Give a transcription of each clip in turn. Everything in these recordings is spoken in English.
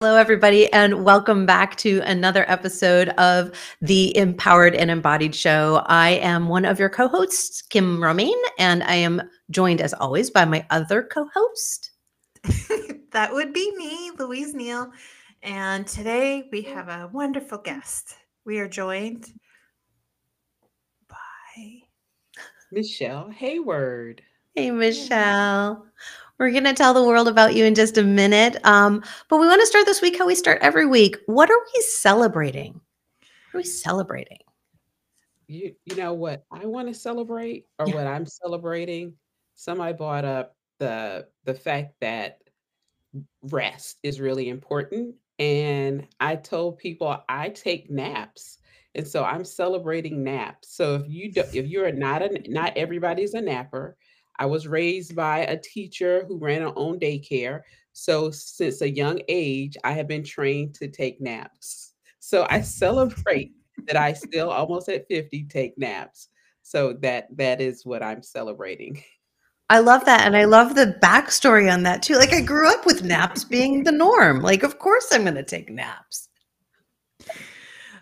Hello, everybody, and welcome back to another episode of the Empowered and Embodied Show. I am one of your co-hosts, Kim Romaine, and I am joined, as always, by my other co-host. That would be me, Louise Neal. And today we have a wonderful guest. We are joined by Michele Heyward. Hey, Michele. We're going to tell the world about you in just a minute, but we want to start this week how we start every week. What are we celebrating? What are we celebrating? You know what I want to celebrate, or Yeah. what I'm celebrating? Somebody brought up the fact that rest is really important, and I told people I take naps, and so I'm celebrating naps. So if you're not everybody's a napper. I was raised by a teacher who ran her own daycare, so since a young age I have been trained to take naps. So I celebrate that I still, almost at 50, take naps. So that is what I'm celebrating. I love that. And I love the backstory on that too. Like, I grew up with naps being the norm. Like, of course I'm going to take naps.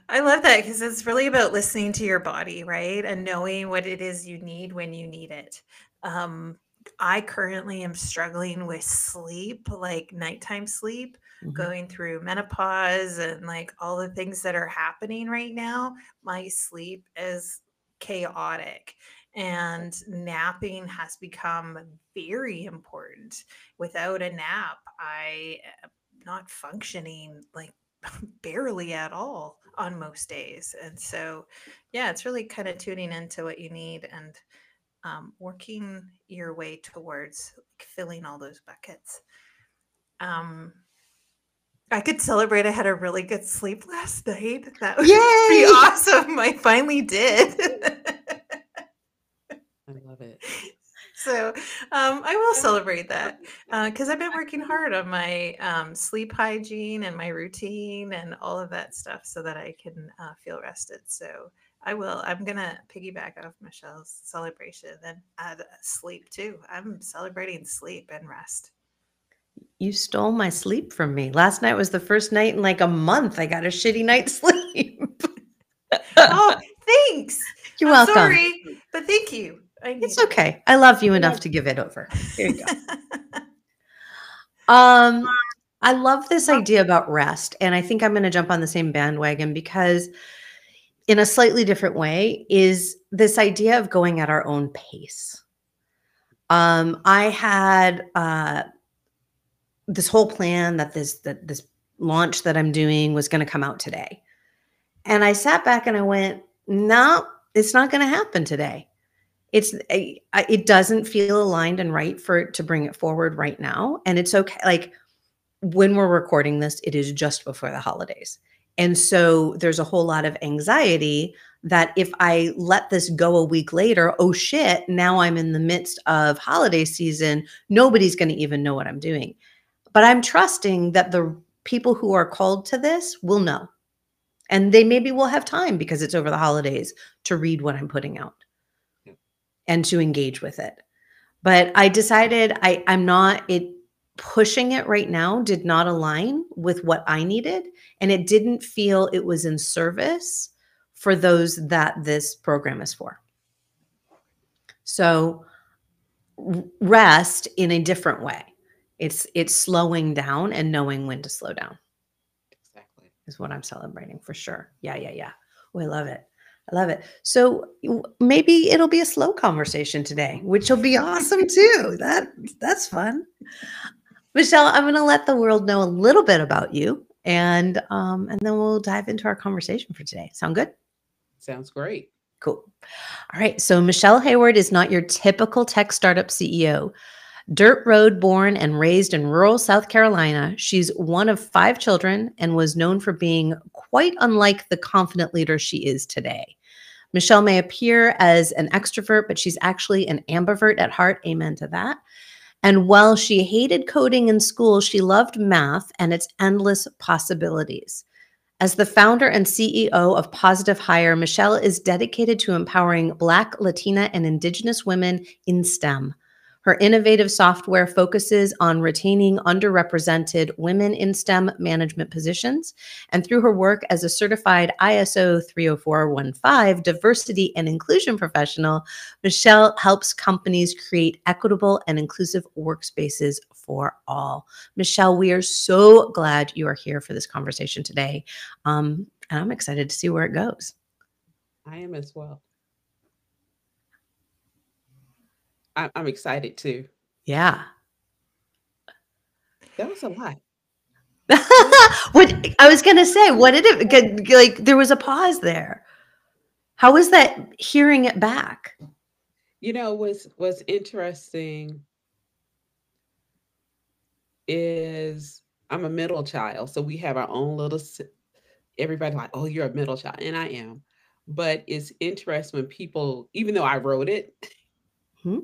I love that because it's really about listening to your body, right? And knowing what it is you need when you need it. I currently am struggling with sleep, like nighttime sleep, going through menopause and like all the things that are happening right now. My sleep is chaotic and napping has become very important. Without a nap, I am not functioning like barely at all on most days. And so, yeah, it's really kind of tuning into what you need and working your way towards like, filling all those buckets. Um, I could celebrate. I had a really good sleep last night. That was pretty Yay! awesome. I finally did. I love it. So I will celebrate that because I've been working hard on my sleep hygiene and my routine and all of that stuff so that I can feel rested. So I will. I'm going to piggyback off Michelle's celebration and add sleep too. I'm celebrating sleep and rest. You stole my sleep from me. Last night was the first night in like a month I got a shitty night's sleep. Oh, thanks. You're I'm welcome. sorry, but thank you. It's okay. I love you enough to give it over. Here you go. I love this idea about rest, and I think I'm going to jump on the same bandwagon because in a slightly different way is this idea of going at our own pace. I had this whole plan that this launch that I'm doing was going to come out today. And I sat back and I went, no, it's not going to happen today. It doesn't feel aligned and right for it to bring it forward right now. And it's okay. Like, when we're recording this, it is just before the holidays. And so there's a whole lot of anxiety that if I let this go a week later, oh shit, now I'm in the midst of holiday season. Nobody's going to even know what I'm doing. But I'm trusting that the people who are called to this will know. And they maybe will have time because it's over the holidays to read what I'm putting out and to engage with it. But I decided I'm not, pushing it right now did not align with what I needed. And it didn't feel it was in service for those that this program is for. So rest in a different way. It's slowing down and knowing when to slow down. Exactly. Is what I'm celebrating for sure. Yeah. Oh, I love it. I love it. So maybe it'll be a slow conversation today, which will be awesome too. That's fun. Michele, I'm going to let the world know a little bit about you, and then we'll dive into our conversation for today. Sound good? Sounds great. Cool. All right. So Michele Heyward is not your typical tech startup CEO. Dirt road born and raised in rural South Carolina, she's one of 5 children and was known for being quite unlike the confident leader she is today. Michele may appear as an extrovert, but she's actually an ambivert at heart. Amen to that. And while she hated coding in school, she loved math and its endless possibilities. As the founder and CEO of PositiveHire, Michele is dedicated to empowering Black, Latina, and Indigenous women in STEM. Her innovative software focuses on retaining underrepresented women in STEM management positions. And through her work as a certified ISO 30415 diversity and inclusion professional, Michele helps companies create equitable and inclusive workspaces for all. Michele, we are so glad you are here for this conversation today. And I'm excited to see where it goes. I am as well. I'm excited too. Yeah. That was a lot. What I was gonna say, what did it like? There was a pause there. How was that hearing it back? What's interesting is I'm a middle child, so we have our own little. Everybody like, oh, you're a middle child, and I am. But it's interesting when people, even though I wrote it, Hmm?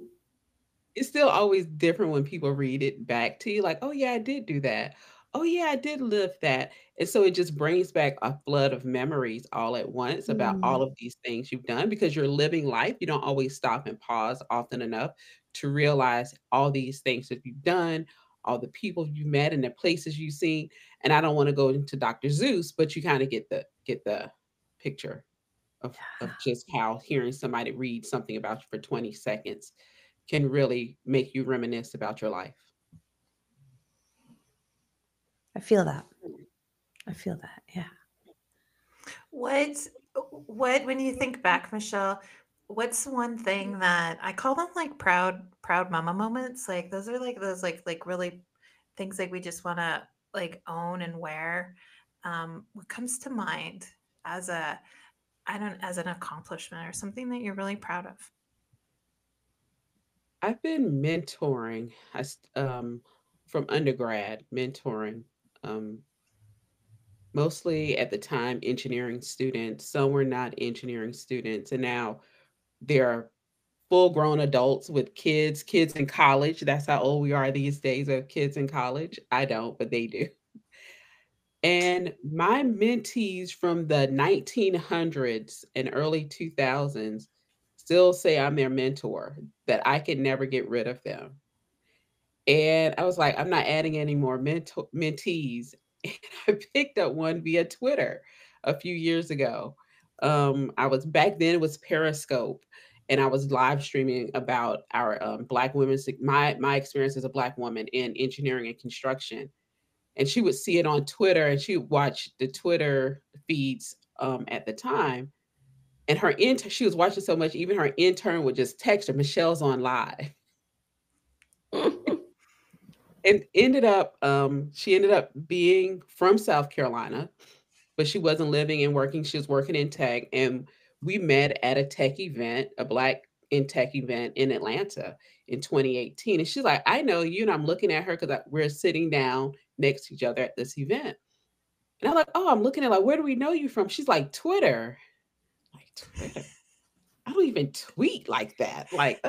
it's still always different when people read it back to you, like, oh yeah, I did do that. Oh yeah, I did live that. And so it just brings back a flood of memories all at once about all Mm. of these things you've done because you're living life. You don't always stop and pause often enough to realize all these things that you've done, all the people you met and the places you've seen. And I don't want to go into Dr. Zeus, but you kind of get the picture of just how hearing somebody read something about you for 20 seconds can really make you reminisce about your life. I feel that. I feel that. Yeah. What what when you think back, Michelle, what's one thing that I call them like proud mama moments? Like those are like those like really things like we just want to like own and wear. What comes to mind as a I don't as an accomplishment or something that you're really proud of? I've been mentoring from undergrad, mentoring um, mostly at the time engineering students. Some were not engineering students, and now they're full grown adults with kids in college. That's how old we are these days. Of kids in college. I don't, but they do. And my mentees from the 1900s and early 2000s still say I'm their mentor, that I can never get rid of them. And I was like, I'm not adding any more mentees. And I picked up one via Twitter a few years ago. I was back then, it was Periscope, and I was live streaming about our Black women's my experience as a Black woman in engineering and construction. And she would see it on Twitter, and she would watch the Twitter feeds at the time. And her intern, she was watching so much, even her intern would just text her, Michelle's on live. And she ended up being from South Carolina, but she wasn't living and working. She was working in tech. And we met at a tech event, a Black in tech event in Atlanta in 2018. And she's like, I know you. And I'm looking at her because we're sitting down next to each other at this event. And I'm like, oh, I'm looking at like, where do we know you from? She's like, Twitter. Like, Twitter. I don't even tweet like that. Like,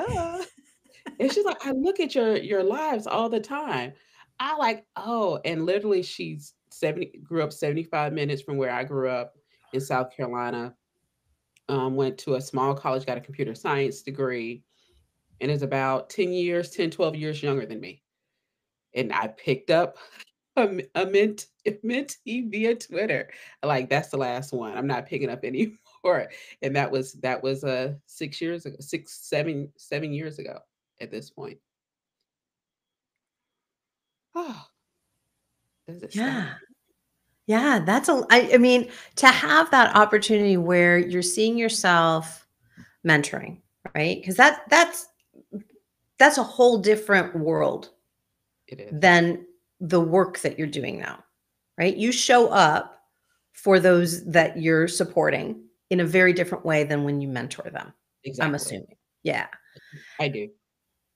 And she's like, I look at your lives all the time. I like, oh, and literally she's 70, grew up 75 minutes from where I grew up in South Carolina. Went to a small college, got a computer science degree, and is about 10 years, 10, 12 years younger than me. And I picked up a mentee via Twitter. Like, that's the last one. I'm not picking up anymore. And that was 6 years ago, 7 years ago at this point. Oh, does it stop? Yeah. Yeah. I mean, to have that opportunity where you're seeing yourself mentoring, right? Because that's a whole different world It is. than the work that you're doing now, right? You show up for those that you're supporting in a very different way than when you mentor them, I'm Exactly. assuming. Yeah. I do.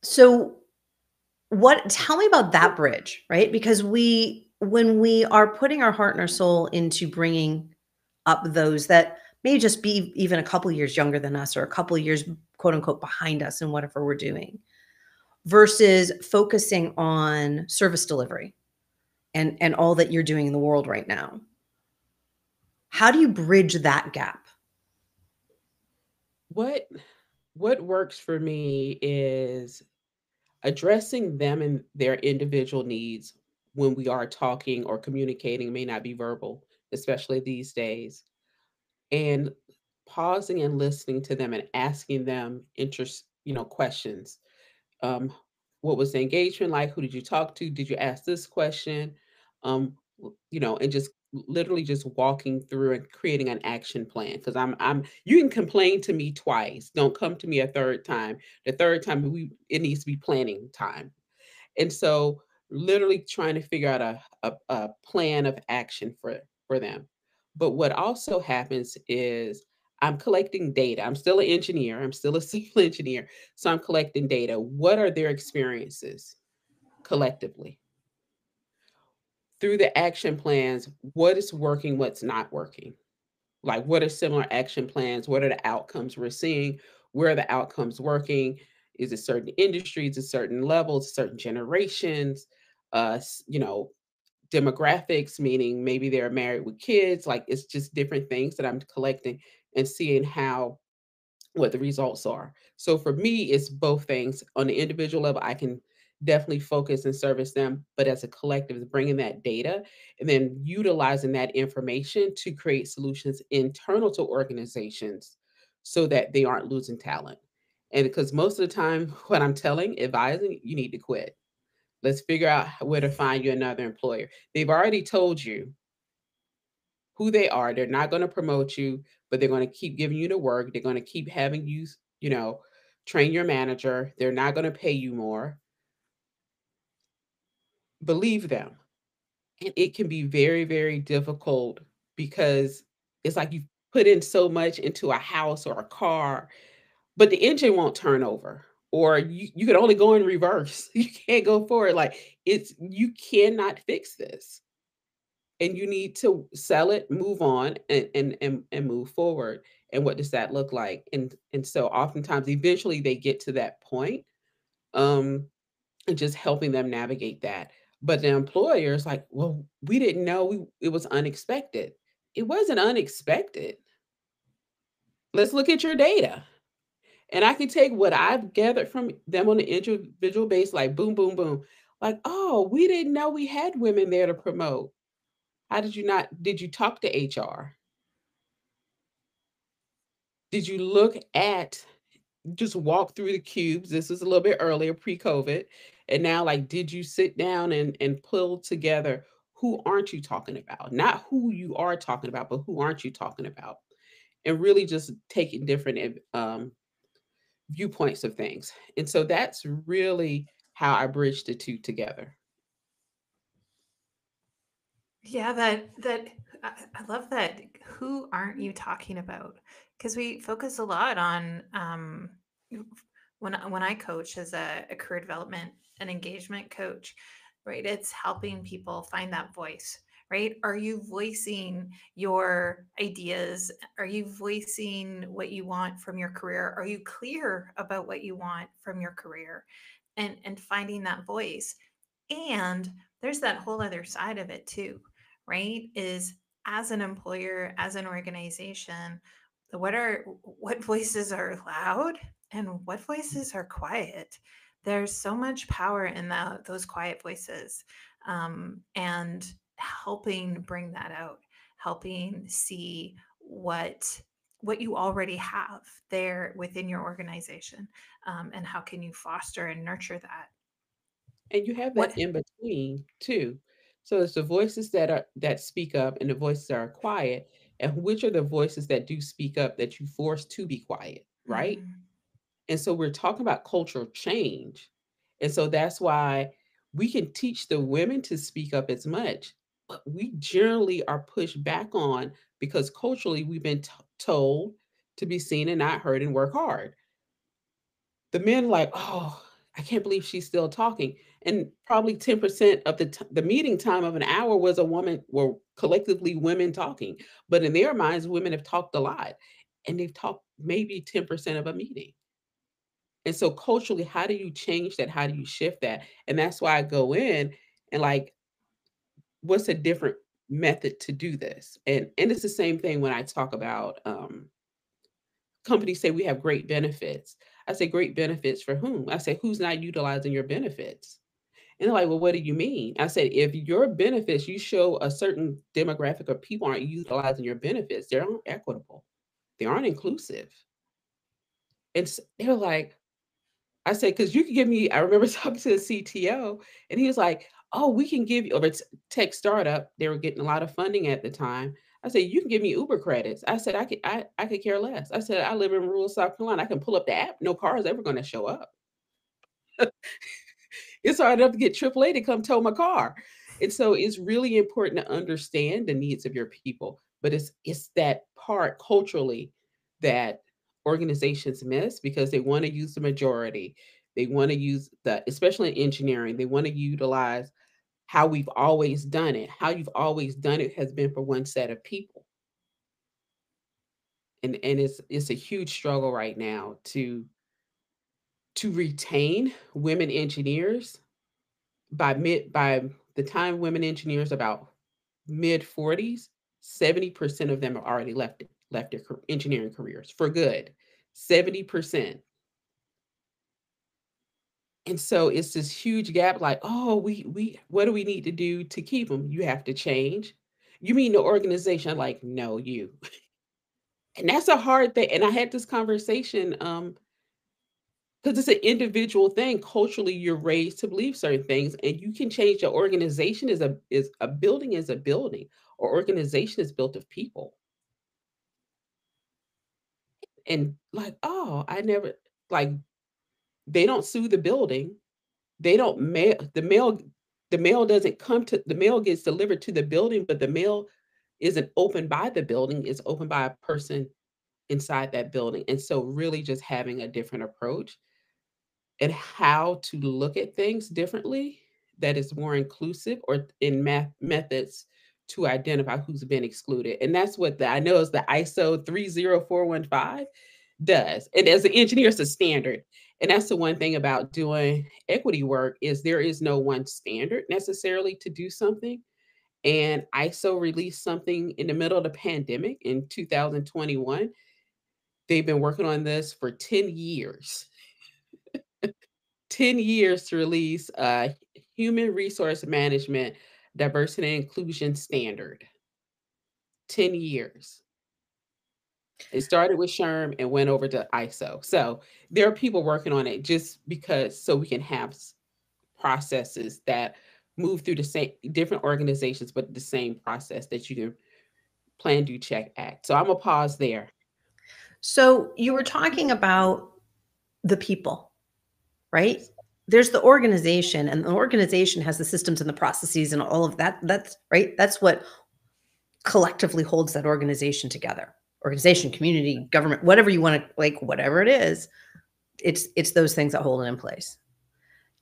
So tell me about that bridge, right? Because when we are putting our heart and our soul into bringing up those that may just be even a couple years younger than us or a couple years quote unquote behind us in whatever we're doing versus focusing on service delivery and all that you're doing in the world right now. How do you bridge that gap? What what works for me is addressing them and their individual needs when we are talking or communicating may not be verbal, especially these days, and pausing and listening to them and asking them questions. um, what was the engagement like? Who did you talk to? Did you ask this question? And just literally just walking through and creating an action plan. Because you can complain to me twice. Don't come to me a third time. The third time it needs to be planning time. And so literally trying to figure out a plan of action for them. But what also happens is I'm collecting data. I'm still an engineer. I'm still a civil engineer. So I'm collecting data. What are their experiences collectively? Through the action plans, what is working, what's not working? Like, what are similar action plans? What are the outcomes we're seeing? Where are the outcomes working? Is it certain industries, is certain levels, certain generations, demographics, meaning maybe they're married with kids? Like, it's just different things that I'm collecting and seeing what the results are. So for me, it's both things. On the individual level, I can definitely focus and service them, but as a collective, is bringing that data and then utilizing that information to create solutions internal to organizations so that they aren't losing talent. And because most of the time, what I'm advising, you need to quit. Let's figure out where to find you another employer. They've already told you who they are. They're not going to promote you, but they're going to keep giving you the work. They're going to keep having you, you know, train your manager. They're not going to pay you more. Believe them. And it can be very, very difficult because it's like you put in so much into a house or a car, but the engine won't turn over. Or you can only go in reverse. You can't go forward. Like you cannot fix this. And you need to sell it, move on, and move forward. And what does that look like? And so oftentimes eventually they get to that point, um and just helping them navigate that. But the employer is like, well, we didn't know, it was unexpected. It wasn't unexpected. Let's look at your data. And I can take what I've gathered from them on an individual base, like boom, boom, boom. Like, oh, we didn't know we had women there to promote. How did you not? Did you talk to HR? Did you look at, just walk through the cubes? This was a little bit earlier, pre-COVID. And now, like, did you sit down and pull together who aren't you talking about? Not who you are talking about, but who aren't you talking about? And really just taking different viewpoints of things. And so that's really how I bridge the two together. Yeah, I love that. Who aren't you talking about? Because we focus a lot on when I coach as a career development and engagement coach, right? It's helping people find that voice, right? Are you voicing your ideas? Are you voicing what you want from your career? Are you clear about what you want from your career? And finding that voice. And there's that whole other side of it too, right? Is as an employer, as an organization, what voices are loud and what voices are quiet? There's so much power in those quiet voices, and helping bring that out, helping see what you already have there within your organization, and how can you foster and nurture that. And you have that What in between too. So it's the voices that speak up and the voices that are quiet. And which are the voices that do speak up that you force to be quiet, right? Mm, And so we're talking about cultural change. And so that's why we can teach the women to speak up as much, but we generally are pushed back on because culturally we've been told to be seen and not heard and work hard. The men like, oh, I can't believe she's still talking. And probably 10% of the meeting time of an hour was a woman, were collectively women talking. But in their minds, women have talked a lot and they've talked maybe 10% of a meeting. And so culturally, how do you change that? How do you shift that? And that's why I go in and like, what's a different method to do this? And it's the same thing when I talk about companies say we have great benefits. I say, great benefits for whom? I say, who's not utilizing your benefits? And they're like, well, what do you mean? I said, if your benefits, you show a certain demographic of people aren't utilizing your benefits, they aren't equitable, they aren't inclusive. And they're like, I said, because you can give me, I remember talking to the CTO, and he was like, oh, we can give you, over tech startup, they were getting a lot of funding at the time. I said, you can give me Uber credits. I said, I could care less. I said, I live in rural South Carolina. I can pull up the app. No car is ever going to show up. It's hard enough to get AAA to come tow my car. And so it's really important to understand the needs of your people. But it's that part culturally that organizations miss because they want to use the majority. They want to use the, especially in engineering, they want to utilize how we've always done it. How you've always done it has been for one set of people. And it's a huge struggle right now to retain women engineers. By the time women engineers about mid 40s, 70% of them have already left their engineering careers for good. 70%. And so it's this huge gap, like, oh, we what do we need to do to keep them? You have to change. You mean the organization? Like, no, you. And that's a hard thing. And I had this conversation, because it's an individual thing. Culturally, you're raised to believe certain things, and you can change. The organization is a building is a building, or organization is built of people. And like, oh, I never, like, they don't sue the building. They don't mail the mail. The mail doesn't come to the mail gets delivered to the building, but the mail isn't opened by the building. It's opened by a person inside that building. And so, really, just having a different approach and how to look at things differently that is more inclusive, or in methods to identify who's been excluded. And that's what I know is the ISO 30415 does. And as an engineer, it's a standard. And that's the one thing about doing equity work is there is no one standard necessarily to do something. And ISO released something in the middle of the pandemic in 2021. They've been working on this for 10 years. 10 years to release a human resource management diversity and inclusion standard. 10 years. It started with SHRM and went over to ISO. So there are people working on it just because so we can have processes that move through the same different organizations, but the same process that you can plan, do, check, act. So I'm gonna pause there. So you were talking about the people, right? There's the organization, and the organization has the systems and the processes and all of that. That's right. That's what collectively holds that organization together. Organization, community, government, whatever you want to, like, whatever it is, it's those things that hold it in place.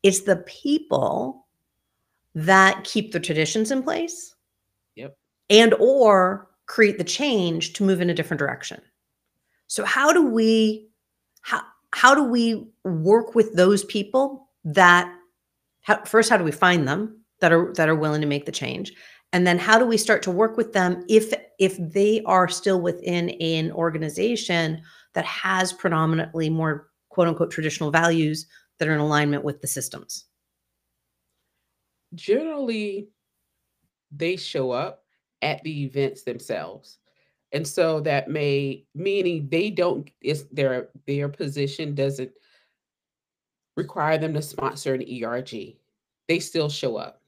It's the people that keep the traditions in place. Yep. And or create the change to move in a different direction. So how do we work with those people that first, how do we find them that are willing to make the change? And then how do we start to work with them if they are still within an organization that has predominantly more quote unquote traditional values that are in alignment with the systems? Generally, they show up at the events themselves. And so that meaning they don't, it's their position doesn't require them to sponsor an ERG. They still show up.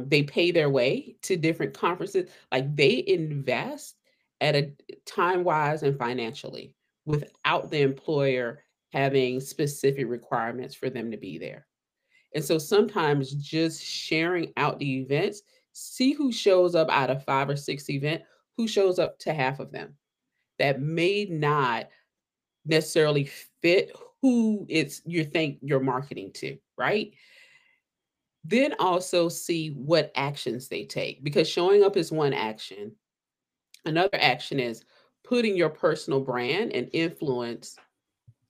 They pay their way to different conferences. Like they invest at a time wise and financially without the employer having specific requirements for them to be there. And so sometimes just sharing out the events, see who shows up out of 5 or 6 events, who shows up to half of them that may not necessarily fit who it's you think you're marketing to, right? Then also see what actions they take because showing up is one action. Another action is putting your personal brand and influence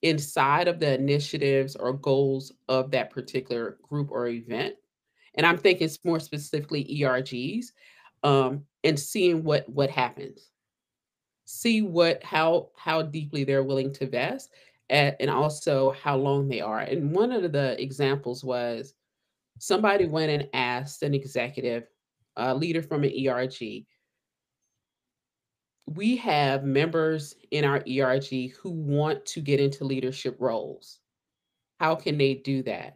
inside of the initiatives or goals of that particular group or event. And I'm thinking more specifically ERGs, and seeing what happens. See how deeply they're willing to invest, and also how long they are. And one of the examples was somebody went and asked an executive, a leader from an ERG, we have members in our ERG who want to get into leadership roles. How can they do that?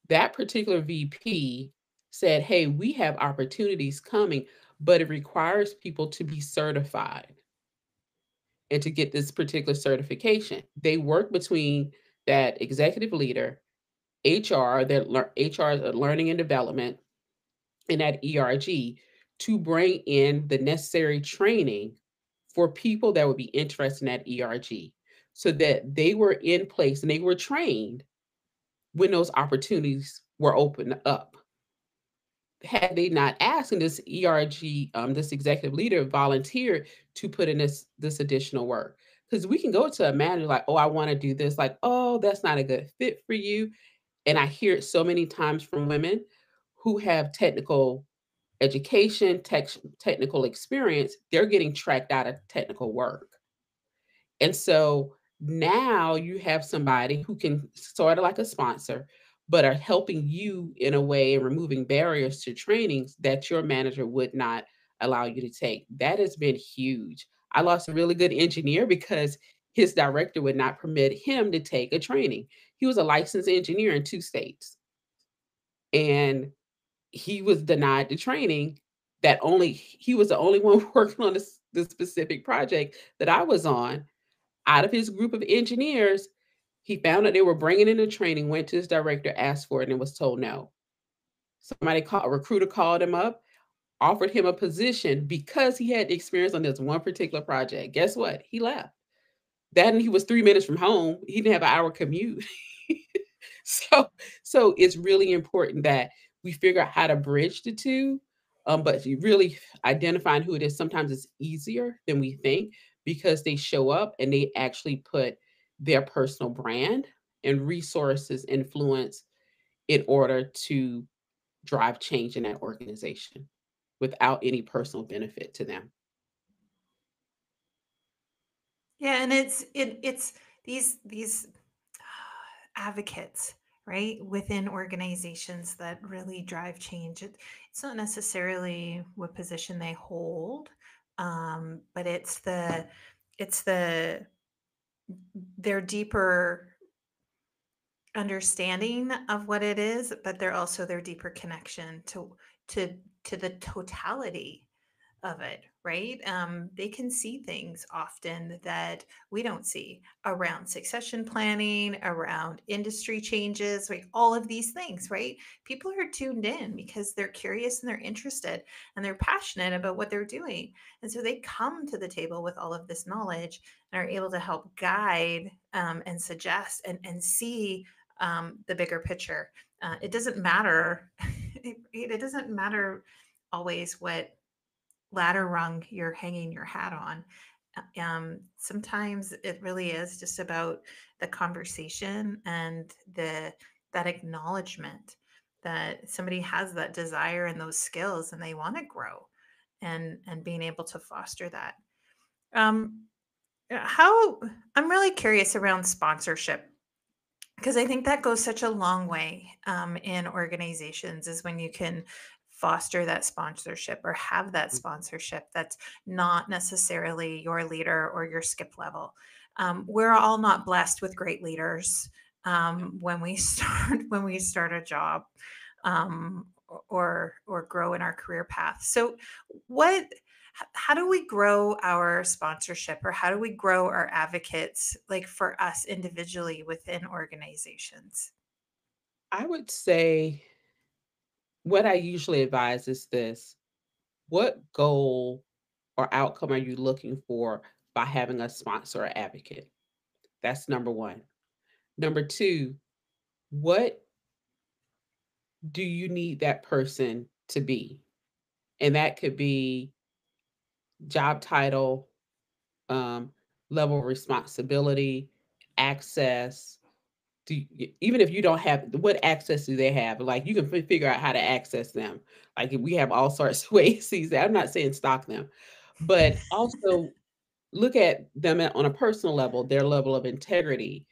That particular VP said, hey, we have opportunities coming, but it requires people to be certified and to get this particular certification. They work between that executive leader, HR, HR learning and development, and that ERG to bring in the necessary training for people that would be interested in that ERG so that they were in place and they were trained when those opportunities were opened up. Had they not asked, and this ERG, this executive leader volunteered to put in this additional work. Because we can go to a manager like, oh, I want to do this, like, oh, that's not a good fit for you. And I hear it so many times from women who have technical education, technical experience, they're getting tracked out of technical work. And so now you have somebody who can sort of like a sponsor, but are helping you in a way and removing barriers to trainings that your manager would not allow you to take. That has been huge. I lost a really good engineer because his director would not permit him to take a training. He was a licensed engineer in 2 states. And he was denied the training that only he was the only one working on this specific project that I was on. Out of his group of engineers, he found out they were bringing in the training, went to his director, asked for it, and was told no. A recruiter called him up, offered him a position because he had experience on this one particular project. Guess what? He left. That and he was 3 minutes from home. He didn't have an hour commute. So it's really important that we figure out how to bridge the two. But you really identifying who it is sometimes it's easier than we think because they show up and they actually put their personal brand and resources, influence in order to drive change in that organization without any personal benefit to them. Yeah, and it's these advocates, right, within organizations that really drive change. It's not necessarily what position they hold, but it's their deeper understanding of what it is, but they're also their deeper connection to to the totality of it, right? They can see things often that we don't see around succession planning, around industry changes, like all of these things, right? People are tuned in because they're curious and they're interested and they're passionate about what they're doing. And so they come to the table with all of this knowledge and are able to help guide and suggest and see the bigger picture. It doesn't matter. It doesn't matter always what ladder rung you're hanging your hat on. Sometimes it really is just about the conversation and that acknowledgement that somebody has that desire and those skills and they want to grow and being able to foster that. Um, how I'm really curious around sponsorship because I think that goes such a long way in organizations is when you can foster that sponsorship or have that sponsorship that's not necessarily your leader or your skip level. We're all not blessed with great leaders when we start a job or grow in our career path. So, what how do we grow our sponsorship or how do we grow our advocates like for us individually within organizations? I would say what I usually advise is this: what goal or outcome are you looking for by having a sponsor or advocate? That's number one. Number two, what do you need that person to be? And that could be job title, um, level of responsibility, access. Even if you don't have, what access do they have? Like you can figure out how to access them. Like we have all sorts of ways to use that. I'm not saying stock them, but also look at them on a personal level, their level of integrity,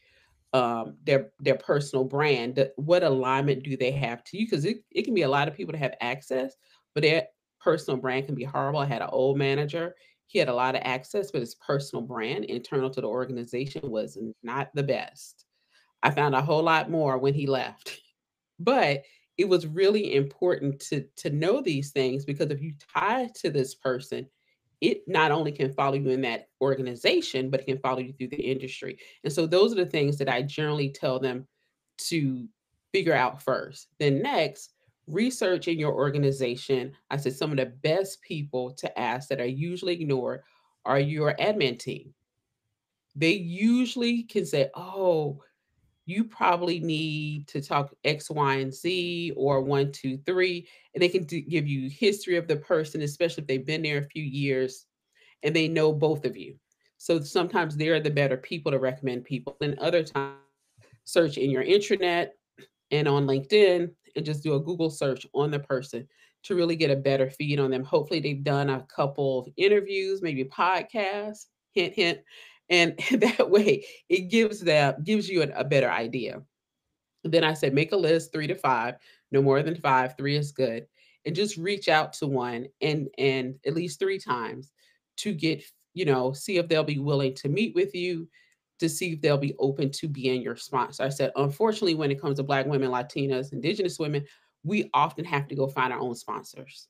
their personal brand, what alignment do they have to you? Because it can be a lot of people to have access, but their personal brand can be horrible. I had an old manager. He had a lot of access, but his personal brand internal to the organization was not the best. I found a whole lot more when he left. But it was really important to know these things, because if you tie to this person, it not only can follow you in that organization, but it can follow you through the industry. And so those are the things that I generally tell them to figure out first. Then next, research in your organization. I said some of the best people to ask that are usually ignored are your admin team. They usually can say, oh, you probably need to talk X, Y, and Z, or one, two, three, and they can give you history of the person, especially if they've been there a few years and they know both of you. So sometimes they're the better people to recommend people. And other times, search in your intranet and on LinkedIn and just do a Google search on the person to really get a better feed on them. Hopefully, they've done a couple of interviews, maybe podcasts, hint, hint. And that way it gives you a better idea. Then I said, make a list, 3 to 5, no more than 5. 3 is good, and just reach out to one and at least 3 times to get, see if they'll be willing to meet with you, to see if they'll be open to being your sponsor. I said, unfortunately, when it comes to Black women, Latinas, Indigenous women, we often have to go find our own sponsors.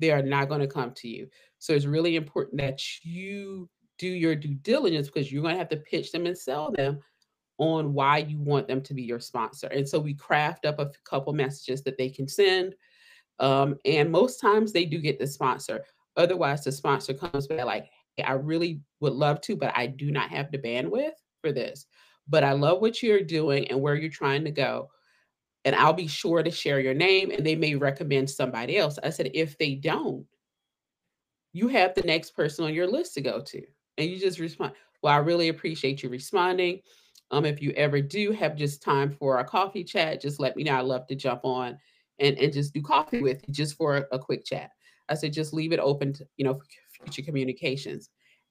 They are not going to come to you. So it's really important that you do your due diligence, because you're going to have to pitch them and sell them on why you want them to be your sponsor. And so we craft up a couple messages that they can send. And most times they do get the sponsor. Otherwise, the sponsor comes back like, hey, I really would love to, but I do not have the bandwidth for this. But I love what you're doing and where you're trying to go. And I'll be sure to share your name, and they may recommend somebody else. I said, if they don't, you have the next person on your list to go to. And you just respond, well, I really appreciate you responding. If you ever do have just time for a coffee chat, just let me know. I'd love to jump on and just do coffee with you just for a quick chat. I said, just leave it open to, for future communications.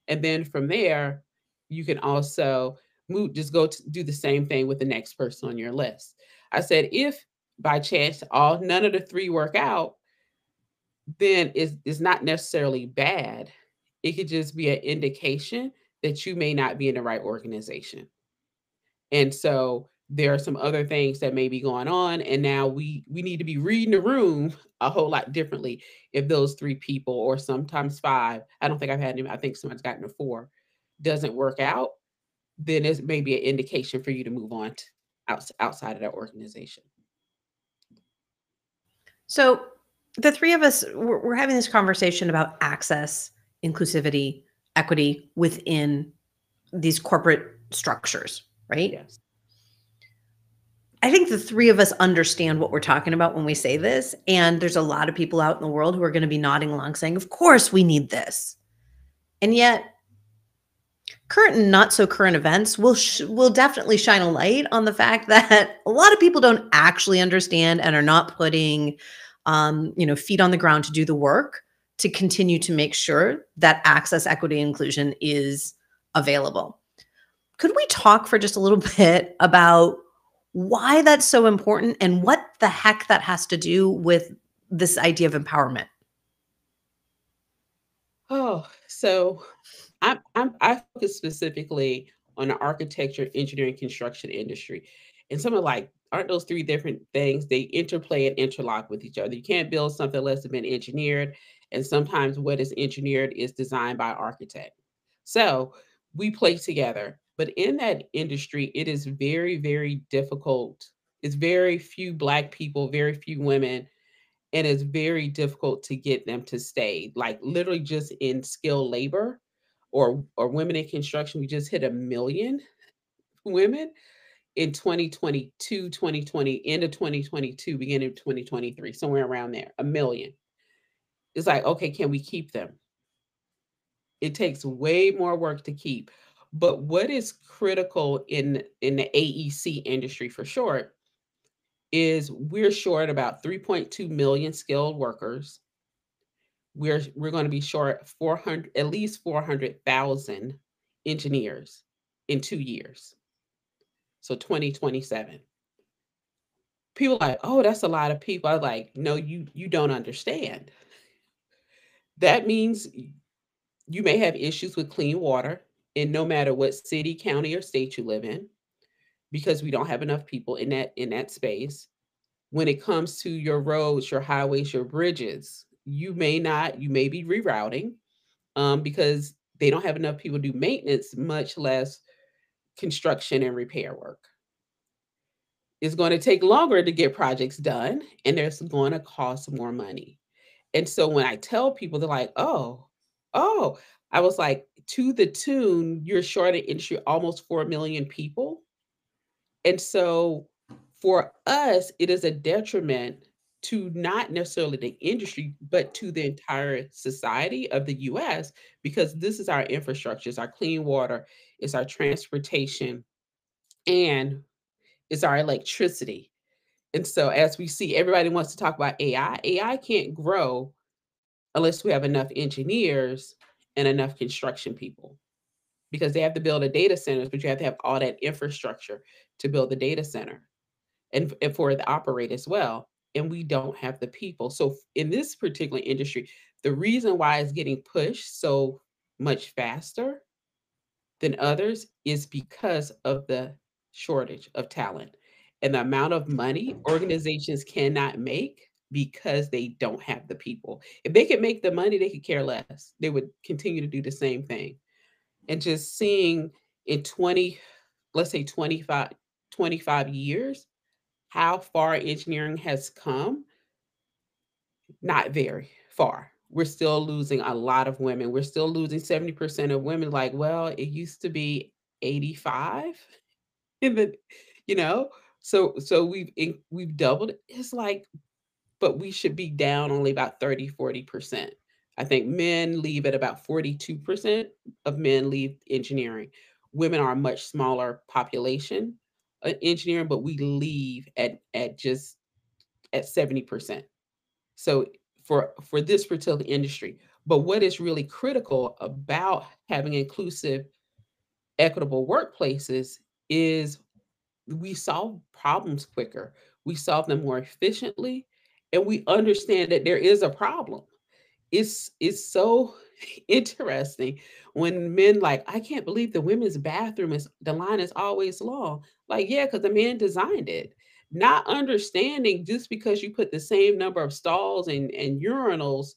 And then from there, you can also move, just go to do the same thing with the next person on your list. I said, if by chance none of the 3 work out, then it's not necessarily bad. It could just be an indication that you may not be in the right organization. And so there are some other things that may be going on. And now we need to be reading the room a whole lot differently if those 3 people, or sometimes 5, I don't think I've had any, I think someone's gotten to 4, doesn't work out, then it's maybe an indication for you to move on to outside of that organization. So the 3 of us, we're having this conversation about access, inclusivity, equity within these corporate structures, right? Yes. I think the 3 of us understand what we're talking about when we say this. And there's a lot of people out in the world who are going to be nodding along saying, of course we need this. And yet current and not so current events will definitely shine a light on the fact that a lot of people don't actually understand and are not putting feet on the ground to do the work to continue to make sure that access, equity, inclusion is available. Could we talk for just a little bit about why that's so important and what the heck that has to do with this idea of empowerment? Oh, so I focus specifically on the architecture, engineering, construction industry. And some are like, aren't those 3 different things? They interplay and interlock with each other. You can't build something unless it's been engineered. And sometimes what is engineered is designed by architect. So we play together. But in that industry, it is very, very difficult. It's very few Black people, very few women, and it's very difficult to get them to stay. Like literally just in skilled labor or women in construction, we just hit 1 million women in 2022, 2020, end of 2022, beginning of 2023, somewhere around there, 1 million. It's like, okay, can we keep them? It takes way more work to keep. But what is critical in the AEC industry for short is we're short about 3.2 million skilled workers. we're going to be short 400, at least 400,000 engineers in 2 years. So 2027. People are like, oh, that's a lot of people. I was like, no, you don't understand. That means you may have issues with clean water in no matter what city, county, or state you live in, because we don't have enough people in that space. When it comes to your roads, your highways, your bridges, you may be rerouting because they don't have enough people to do maintenance, much less construction and repair work. It's going to take longer to get projects done, and there's going to cost more money. And so when I tell people, they're like, oh, I was like, to the tune, you're short in industry almost 4 million people. And so for us, it is a detriment to not necessarily the industry, but to the entire society of the US, because this is our infrastructure, it's our clean water, it's our transportation, and it's our electricity. And so as we see, everybody wants to talk about AI. AI can't grow unless we have enough engineers and enough construction people, because they have to build a data centers, but you have to have all that infrastructure to build the data center and for it to operate as well. And we don't have the people. So in this particular industry, the reason why it's getting pushed so much faster than others is because of the shortage of talent and the amount of money organizations cannot make because they don't have the people. If they could make the money, they could care less. They would continue to do the same thing. And just seeing in 20, let's say 25 years, how far engineering has come, not very far. We're still losing a lot of women. We're still losing 70% of women. Like, well, it used to be 85 in the, you know, so we've doubled. It's like, but we should be down only about 30-40%. I think men leave at about 42% of men leave engineering. Women are a much smaller population engineering, but we leave at just at 70%. So for this particular industry, but what is really critical about having inclusive, equitable workplaces is we solve problems quicker, we solve them more efficiently, and we understand that there is a problem. It's so interesting when men like, I can't believe the women's bathroom is the line is always long. Like, yeah, because the man designed it. Not understanding just because you put the same number of stalls and urinals,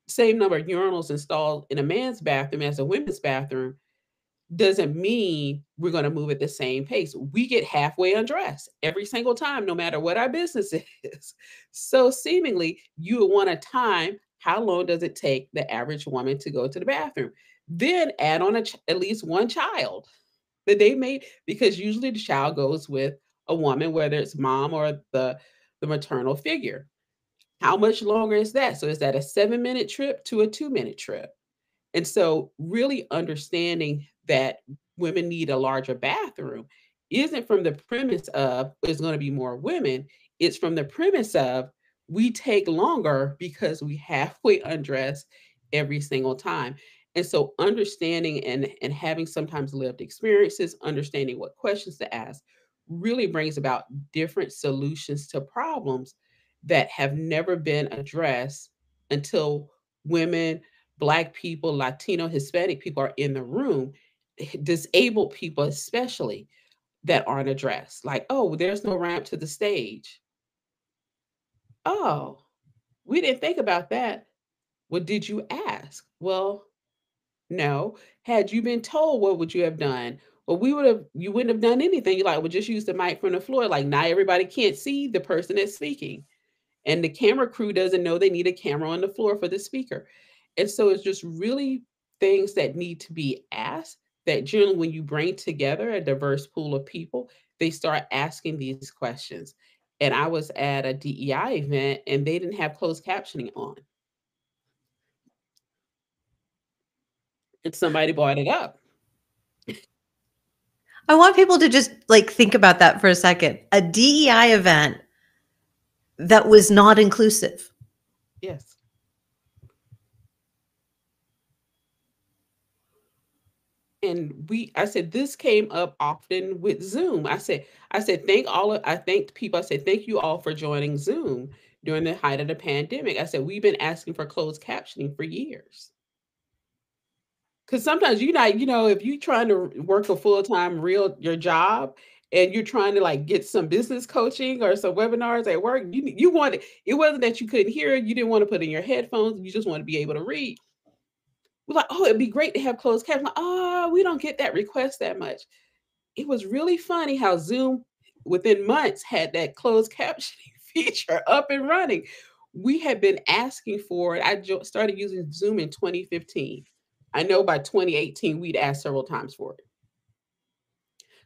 same number of urinals installed in a man's bathroom as a women's bathroom, doesn't mean we're going to move at the same pace. We get halfway undressed every single time, no matter what our business is. So seemingly you would want to time how long does it take the average woman to go to the bathroom? Then add on at least one child that they made, because usually the child goes with a woman, whether it's mom or the maternal figure. How much longer is that? So is that a 7-minute trip to a 2-minute trip? And so really understanding that women need a larger bathroom isn't from the premise of there's going to be more women. It's from the premise of we take longer because we halfway undress every single time. And so understanding and having sometimes lived experiences, understanding what questions to ask really brings about different solutions to problems that have never been addressed until women, Black people, Latino, Hispanic people are in the room, disabled people especially, that aren't addressed. Like, oh, there's no ramp to the stage. Oh, we didn't think about that. Well, did you ask? Well, no. Had you been told, what would you have done? Well, you wouldn't have done anything. You're like, well, just use the mic from the floor. Like, not everybody can't see the person that's speaking. And the camera crew doesn't know they need a camera on the floor for the speaker. And so it's just really things that need to be asked, that generally when you bring together a diverse pool of people, they start asking these questions. And I was at a DEI event and they didn't have closed captioning on. And somebody brought it up. I want people to just like think about that for a second. A DEI event that was not inclusive. Yes. And I said, this came up often with Zoom. I thanked people. I said, thank you all for joining Zoom during the height of the pandemic. I said, we've been asking for closed captioning for years. Because sometimes if you're trying to work a full-time your job, and you're trying to like get some business coaching or some webinars at work, you wanted, it wasn't that you couldn't hear it, you didn't want to put in your headphones, you just want to be able to read. We're like, oh, it'd be great to have closed captioning. Like, oh, we don't get that request that much. It was really funny how Zoom within months had that closed captioning feature up and running. We had been asking for it. Started using Zoom in 2015. I know by 2018, we'd asked several times for it.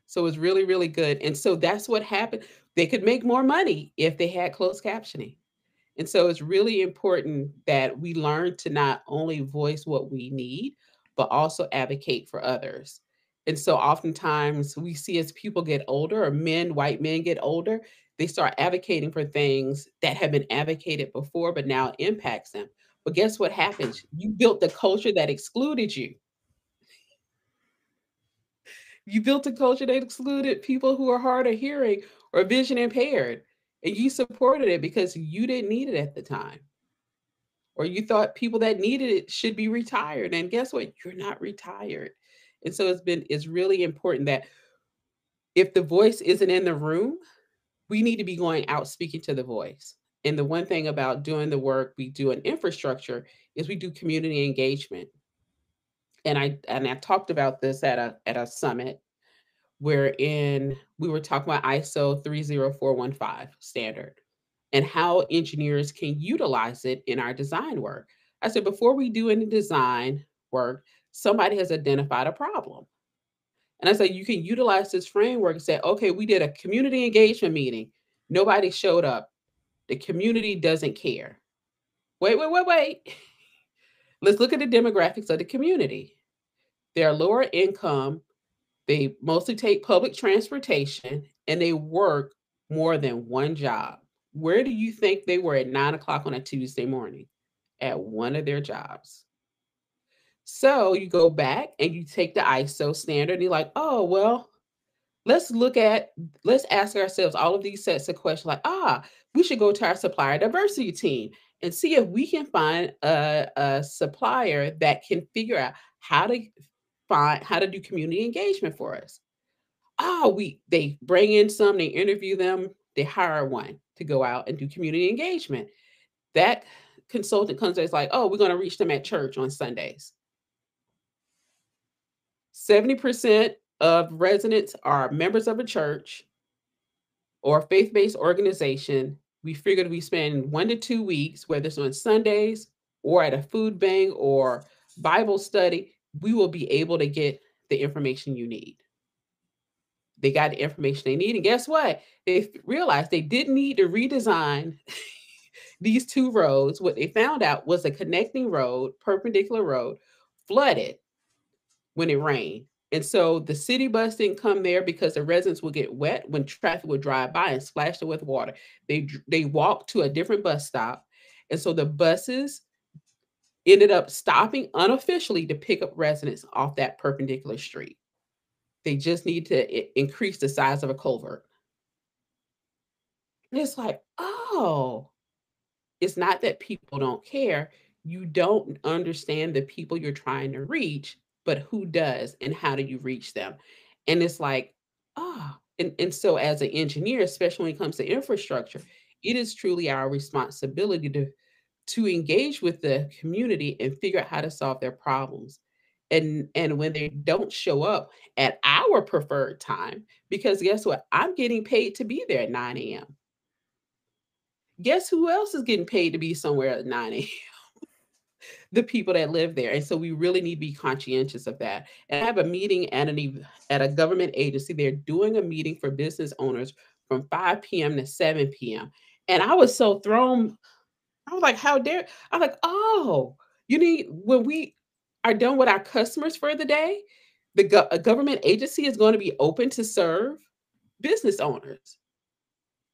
So it was really, really good. And so that's what happened. They could make more money if they had closed captioning. And so it's really important that we learn to not only voice what we need, but also advocate for others. And so oftentimes we see as people get older, or white men get older, they start advocating for things that have been advocated before, but now it impacts them. But guess what happens? You built the culture that excluded you. You built a culture that excluded people who are hard of hearing or vision impaired. And you supported it because you didn't need it at the time. Or you thought people that needed it should be retired. And guess what? You're not retired. And so it's really important that if the voice isn't in the room, we need to be going out speaking to the voice. And the one thing about doing the work we do in infrastructure is we do community engagement. And I talked about this at a summit wherein we were talking about ISO 30415 standard and how engineers can utilize it in our design work. I said, before we do any design work, somebody has identified a problem. And I said, you can utilize this framework and say, okay, we did a community engagement meeting. Nobody showed up. The community doesn't care. Wait. Let's look at the demographics of the community. They're lower income. They mostly take public transportation, and they work more than one job. Where do you think they were at 9 o'clock on a Tuesday morning? At one of their jobs. So you go back and you take the ISO standard and you're like, oh, well, let's ask ourselves all of these sets of questions like, we should go to our supplier diversity team and see if we can find a supplier that can figure out how to do community engagement for us. They bring in some, they interview them, they hire one to go out and do community engagement. That consultant comes in, it's like, oh, we're going to reach them at church on Sundays. 70% of residents are members of a church or a faith-based organization. We figured we spend 1 to 2 weeks, whether it's on Sundays or at a food bank or Bible study, we will be able to get the information you need. They got the information they need. And guess what? They realized they didn't need to redesign these 2 roads. What they found out was a connecting road, perpendicular road, flooded when it rained. And so the city bus didn't come there because the residents would get wet when traffic would drive by and splash them with water. They walked to a different bus stop. And so the buses ended up stopping unofficially to pick up residents off that perpendicular street. They just need to increase the size of a culvert. And it's like, oh, it's not that people don't care. You don't understand the people you're trying to reach, but who does and how do you reach them? And it's like, and so as an engineer, especially when it comes to infrastructure, it is truly our responsibility to engage with the community and figure out how to solve their problems. And when they don't show up at our preferred time, because guess what? I'm getting paid to be there at 9 a.m. Guess who else is getting paid to be somewhere at 9 a.m.? The people that live there. And so we really need to be conscientious of that. And I have a meeting at a government agency. They're doing a meeting for business owners from 5 p.m. to 7 p.m. And I was so thrown. I was like, how dare? I'm like, oh, when we are done with our customers for the day, a government agency is going to be open to serve business owners.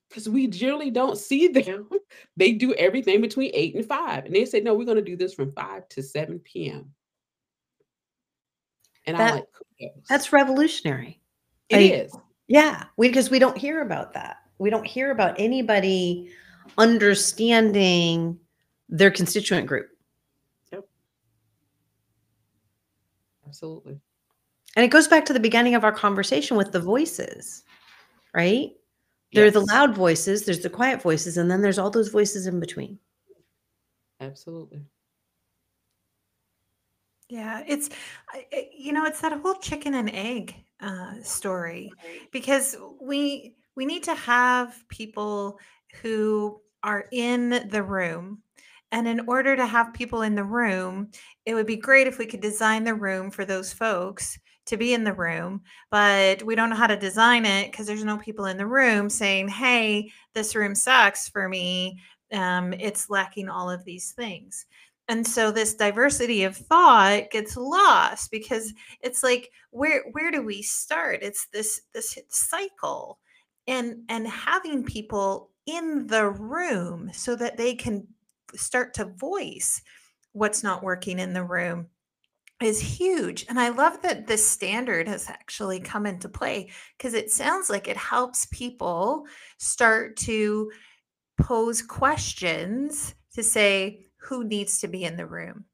Because we generally don't see them. They do everything between 8 and 5. And they say, no, we're going to do this from 5 to 7 p.m. And I'm That like, kudos. that's revolutionary. It is. Yeah, because we don't hear about that. We don't hear about anybody understanding their constituent group. Yep. Absolutely. And it goes back to the beginning of our conversation with the voices, right? There are the Yes. loud voices, there's the quiet voices, and then there's all those voices in between. Absolutely. Yeah, it's it's that whole chicken and egg story, because we need to have people who are in the room, and in order to have people in the room, it would be great if we could design the room for those folks to be in the room, but we don't know how to design it because there's no people in the room saying, "Hey, this room sucks for me. It's lacking all of these things." And so this diversity of thought gets lost because it's like, where do we start? It's this cycle, and having people in the room so that they can start to voice what's not working in the room is huge. And I love that this standard has actually come into play, because it sounds like it helps people start to pose questions to say, who needs to be in the room?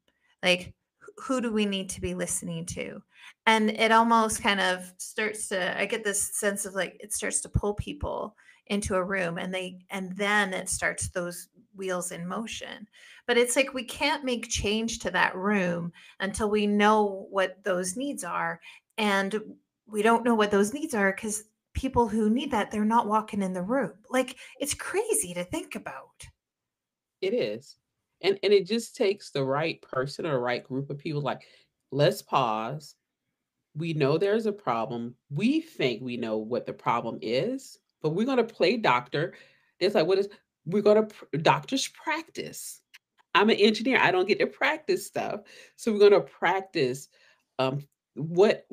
Like, who do we need to be listening to? And it almost kind of starts to, I get this sense of like, it starts to pull people into a room, and then it starts those wheels in motion. But it's like, we can't make change to that room until we know what those needs are. And we don't know what those needs are because people who need that, they're not walking in the room. Like, it's crazy to think about. It is. And it just takes the right person or the right group of people. Like, let's pause. We know there's a problem. We think we know what the problem is, but we're going to play doctor. It's like, what is, we're going to, doctors practice. I'm an engineer. I don't get to practice stuff. So we're going to practice um, what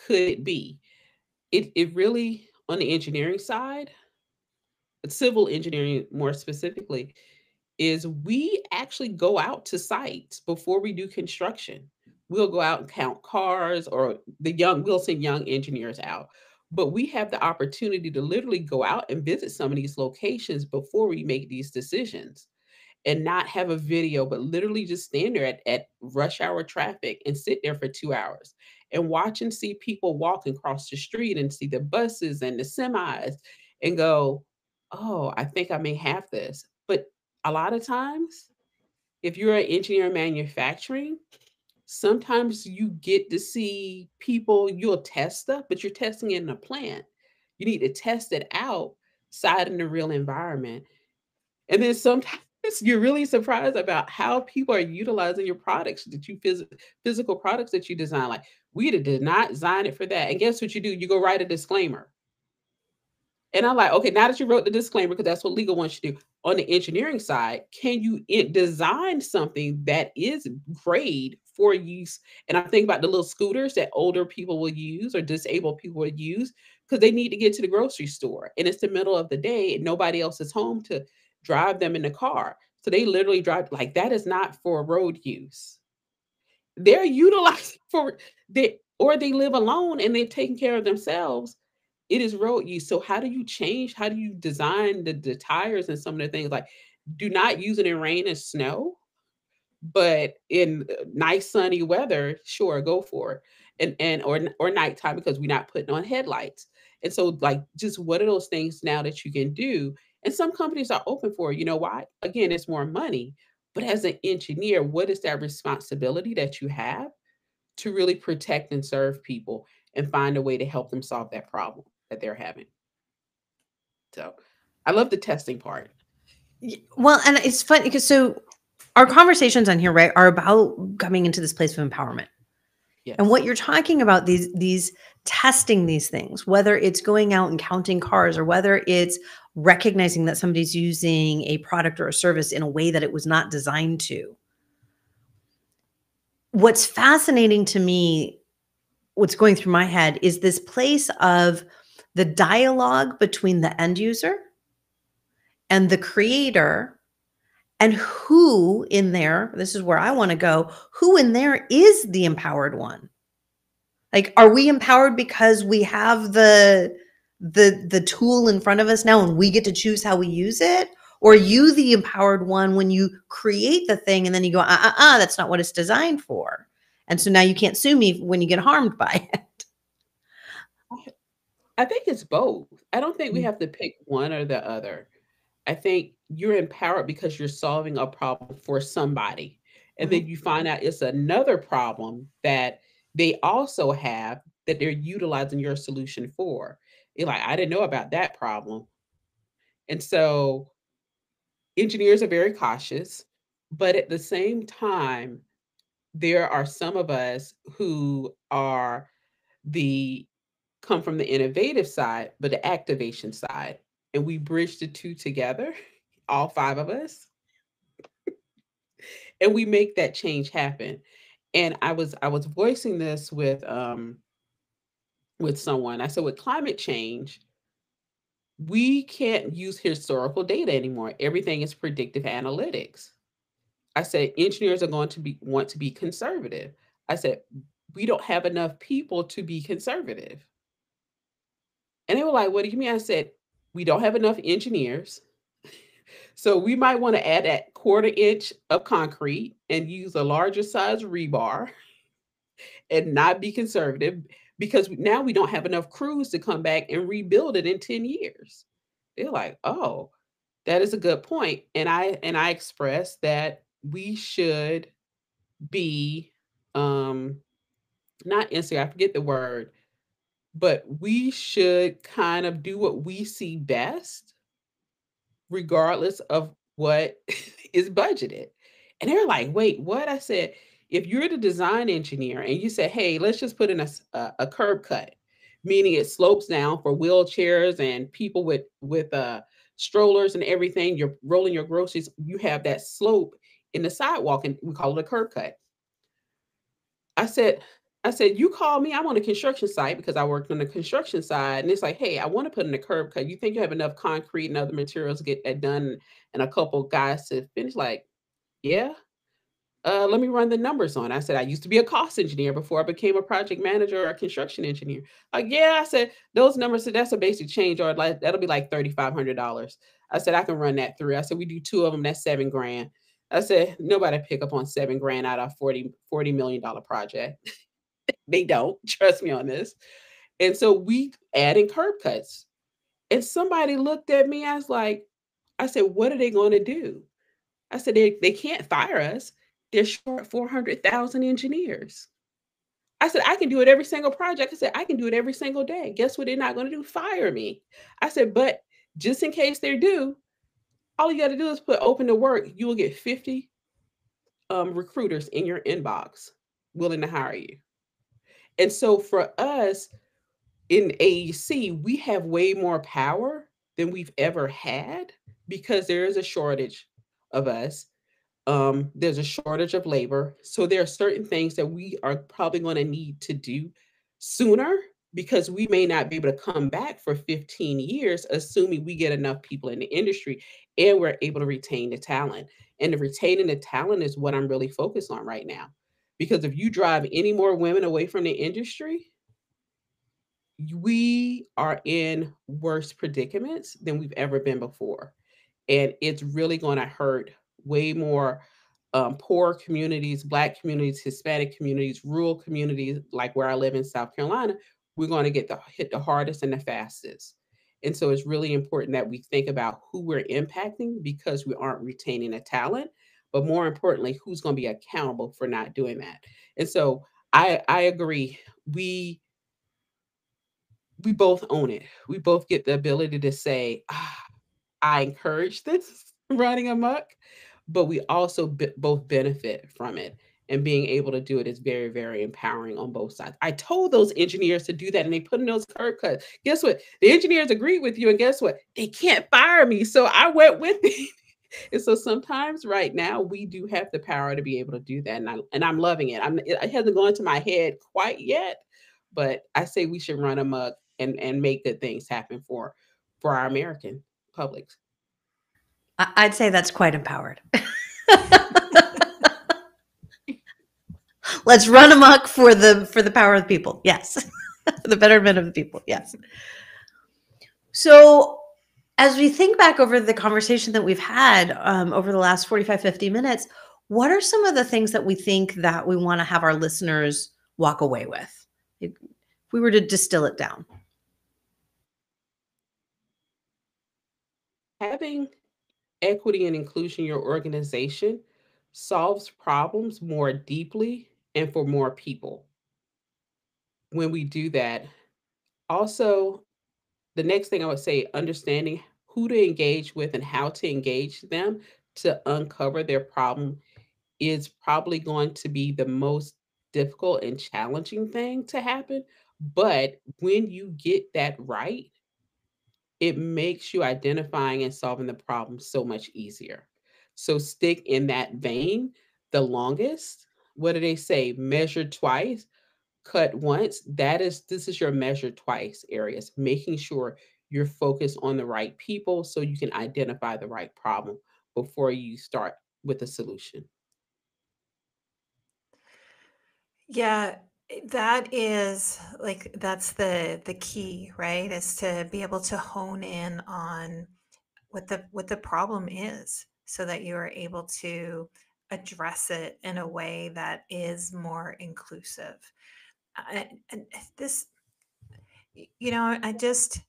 could it be? It really, on the engineering side, civil engineering more specifically, is we actually go out to sites before we do construction. We'll go out and count cars, or we'll send young engineers out. But we have the opportunity to literally go out and visit some of these locations before we make these decisions, and not have a video, but literally just stand there at rush hour traffic and sit there for 2 hours and watch and see people walking across the street and see the buses and the semis and go, oh, I think I may have this. But a lot of times, if you're an engineer in manufacturing, sometimes you get to see people, you'll test stuff, but you're testing it in a plant. You need to test it outside in the real environment. And then sometimes you're really surprised about how people are utilizing your products that physical products that you design. Like, we did not design it for that. And guess what you do? You go write a disclaimer. And I'm like, okay, now that you wrote the disclaimer, because that's what legal wants you to do. On the engineering side, can you design something that is great for use? And I'm thinking about the little scooters that older people will use or disabled people will use because they need to get to the grocery store. And it's the middle of the day and nobody else is home to drive them in the car. So they literally drive, like, that is not for road use. They're utilizing for or they live alone and they're taking care of themselves. It is road use. So how do you change? How do you design the tires and some of the things? Like, do not use it in rain and snow, but in nice sunny weather, sure, go for it. Or nighttime, because we're not putting on headlights. And so, like, just what are those things now that you can do? And some companies are open for it. You know why? Again, it's more money. But as an engineer, what is that responsibility that you have to really protect and serve people and find a way to help them solve that problem that they're having? So I love the testing part. Well, and it's funny because so our conversations on here, right, are about coming into this place of empowerment. Yes. And what you're talking about, these testing these things, whether it's going out and counting cars or whether it's recognizing that somebody's using a product or a service in a way that it was not designed to. What's fascinating to me, what's going through my head, is this place of the dialogue between the end user and the creator, and who in there, this is where I want to go, who in there is the empowered one? Like, are we empowered because we have the tool in front of us now and we get to choose how we use it? Or are you the empowered one when you create the thing and then you go, that's not what it's designed for. And so now you can't sue me when you get harmed by it. I think it's both. I don't think we have to pick one or the other. I think you're empowered because you're solving a problem for somebody. And then you find out it's another problem that they also have that they're utilizing your solution for. You're like, I didn't know about that problem. And so engineers are very cautious, but at the same time, there are some of us who are the come from the innovative side, but the activation side. And we bridge the two together, all five of us, and we make that change happen. And I was voicing this with someone. I said, with climate change, we can't use historical data anymore. Everything is predictive analytics. I said engineers are going to want to be conservative. I said we don't have enough people to be conservative. And they were like, "What do you mean?" I said, "We don't have enough engineers. So we might want to add that quarter inch of concrete and use a larger size rebar and not be conservative because now we don't have enough crews to come back and rebuild it in 10 years." They're like, "Oh, that is a good point." And I expressed that we should be um not insecure, I forget the word, but we should kind of do what we see best regardless of what is budgeted. And they're like, "Wait, what?" I said, "If you're the design engineer and you say, hey, let's just put in a curb cut, meaning it slopes down for wheelchairs and people with strollers and everything, you're rolling your groceries, you have that slope in the sidewalk, and we call it a curb cut." I said, "You call me, I'm on a construction site because I worked on the construction side. And it's like, hey, I want to put in a curb cut. You think you have enough concrete and other materials to get that done and a couple guys to finish?" Like, "Yeah. Let me run the numbers on." I said, "I used to be a cost engineer before I became a project manager or a construction engineer." Like, "Yeah." I said, "Those numbers, so that's a basic change, or like that'll be like $3,500. I said, "I can run that through." I said, "We do two of them, that's 7 grand." I said, "Nobody pick up on 7 grand out of $40 million project." They don't. Trust me on this. And so we adding curb cuts. And somebody looked at me. I said, "What are they going to do?" I said, they can't fire us. They're short 400,000 engineers. I said, "I can do it every single project." I said, "I can do it every single day. Guess what they're not going to do? Fire me." I said, "But just in case they do, all you got to do is put open to work. You will get 50 recruiters in your inbox willing to hire you." And so for us, in AEC, we have way more power than we've ever had because there is a shortage of us. There's a shortage of labor. So there are certain things that we are probably going to need to do sooner because we may not be able to come back for 15 years, assuming we get enough people in the industry and we're able to retain the talent. And the retaining the talent is what I'm really focused on right now. Because if you drive any more women away from the industry, we are in worse predicaments than we've ever been before. And it's really going to hurt way more poor communities, Black communities, Hispanic communities, rural communities, like where I live in South Carolina. We're going to hit the hardest and the fastest. And so it's really important that we think about who we're impacting because we aren't retaining a talent, but more importantly, who's going to be accountable for not doing that. And so I agree. We both own it. We both get the ability to say, I encourage this running amok, but we also both benefit from it. And being able to do it is very, very empowering on both sides. I told those engineers to do that and they put in those curb cuts. Guess what? The engineers agreed with you. And guess what? They can't fire me. So I went with it. And so sometimes right now we do have the power to be able to do that. And I'm loving it. It hasn't gone to my head quite yet, but I say we should run amok and make good things happen for our American public. I'd say that's quite empowered. Let's run amok for the power of the people. Yes. The betterment of the people. Yes. So as we think back over the conversation that we've had over the last 45, 50 minutes, what are some of the things that we think that we want to have our listeners walk away with? If we were to distill it down. Having equity and inclusion in your organization solves problems more deeply and for more people. When we do that, also, the next thing I would say, understanding who to engage with and how to engage them to uncover their problem is probably going to be the most difficult and challenging thing to happen. But when you get that right, it makes you identifying and solving the problem so much easier. So stick in that vein the longest. What do they say? Measure twice, cut once. This is your measure twice areas, making sure you're focused on the right people so you can identify the right problem before you start with a solution. Yeah, that is like that's the key, right? Is to be able to hone in on what the problem is so that you are able to address it in a way that is more inclusive. And this, I just,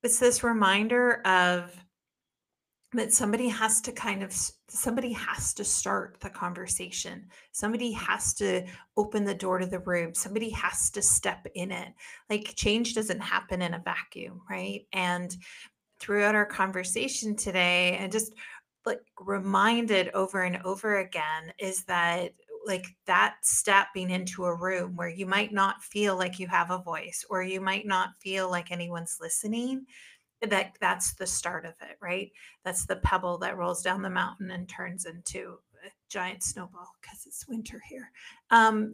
it's this reminder of that somebody has to somebody has to start the conversation. Somebody has to open the door to the room. Somebody has to step in it. Like change doesn't happen in a vacuum, right? And throughout our conversation today, and just like reminded over and over again, is that like that stepping into a room where you might not feel like you have a voice or you might not feel like anyone's listening, that's the start of it, right? That's the pebble that rolls down the mountain and turns into a giant snowball because it's winter here.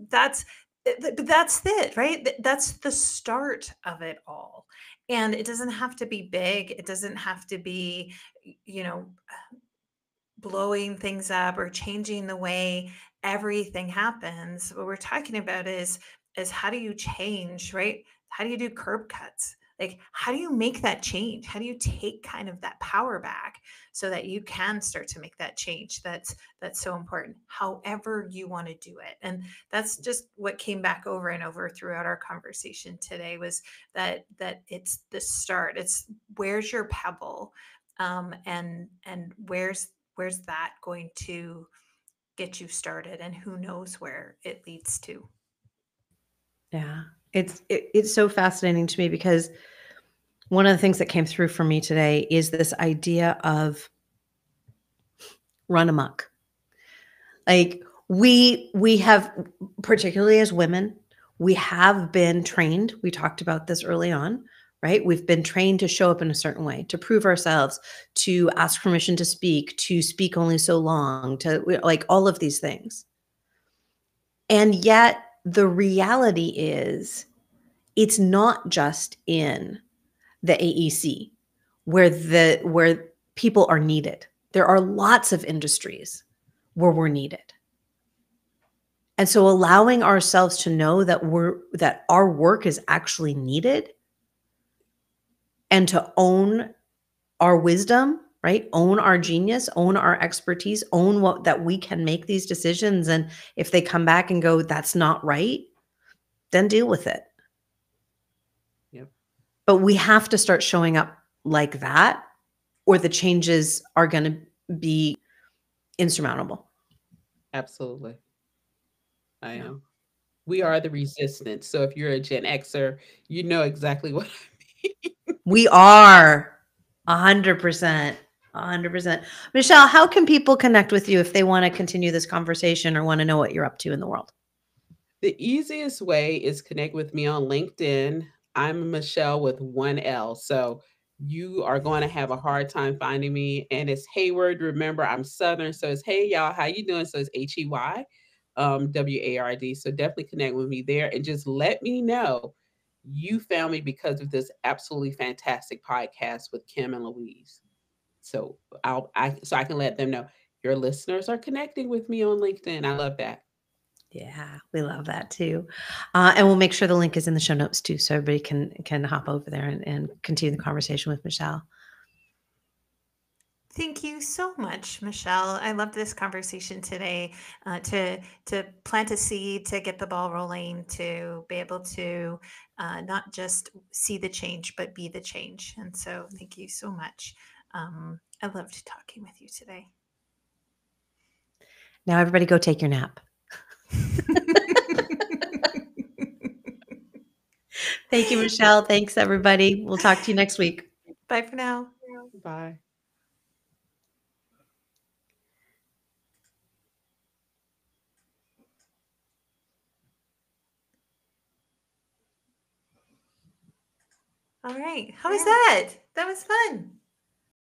That's but that's it, right? That's the start of it all. And it doesn't have to be big. It doesn't have to be, you know, blowing things up or changing the way everything happens. What we're talking about is how do you change, right? How do you do curb cuts? Like how do you make that change? How do you take kind of that power back so that you can start to make that change that's so important, however you want to do it. And that's just what came back over and over throughout our conversation today was that it's the start. It's where's your pebble, and where's that going to get you started, and who knows where it leads to. Yeah. It's so fascinating to me because one of the things that came through for me today is this idea of run amok. Like we have, particularly as women, we have been trained. We talked about this early on, right? We've been trained to show up in a certain way, to prove ourselves, to ask permission to speak only so long, to like all of these things. And yet the reality is it's not just in the AEC where people are needed. There are lots of industries where we're needed. And so allowing ourselves to know that our work is actually needed and to own our wisdom, right? Own our genius, own our expertise, own what that we can make these decisions. And if they come back and go, that's not right, then deal with it. Yep. But we have to start showing up like that, or the changes are going to be insurmountable. Absolutely. I Yeah. am. We are the resistance. So if you're a Gen Xer, you know exactly what I mean. We are 100%. 100%. Michele, how can people connect with you if they want to continue this conversation or want to know what you're up to in the world? The easiest way is connect with me on LinkedIn. I'm Michele with one L. So you are going to have a hard time finding me. And it's Heyward. Remember, I'm Southern. So it's hey y'all, how you doing? So it's Hey, WARD. So definitely connect with me there and just let me know you found me because of this absolutely fantastic podcast with Kim and Louise. So so I can let them know your listeners are connecting with me on LinkedIn. I love that. Yeah, we love that too. And we'll make sure the link is in the show notes too, so everybody can hop over there and continue the conversation with Michele. Thank you so much, Michele. I love this conversation today. To plant a seed, to get the ball rolling, to be able to not just see the change, but be the change. And so, thank you so much. I loved talking with you today. Now, everybody, go take your nap. Thank you, Michele. Thanks, everybody. We'll talk to you next week. Bye for now. Bye. All right. How was that? That was fun.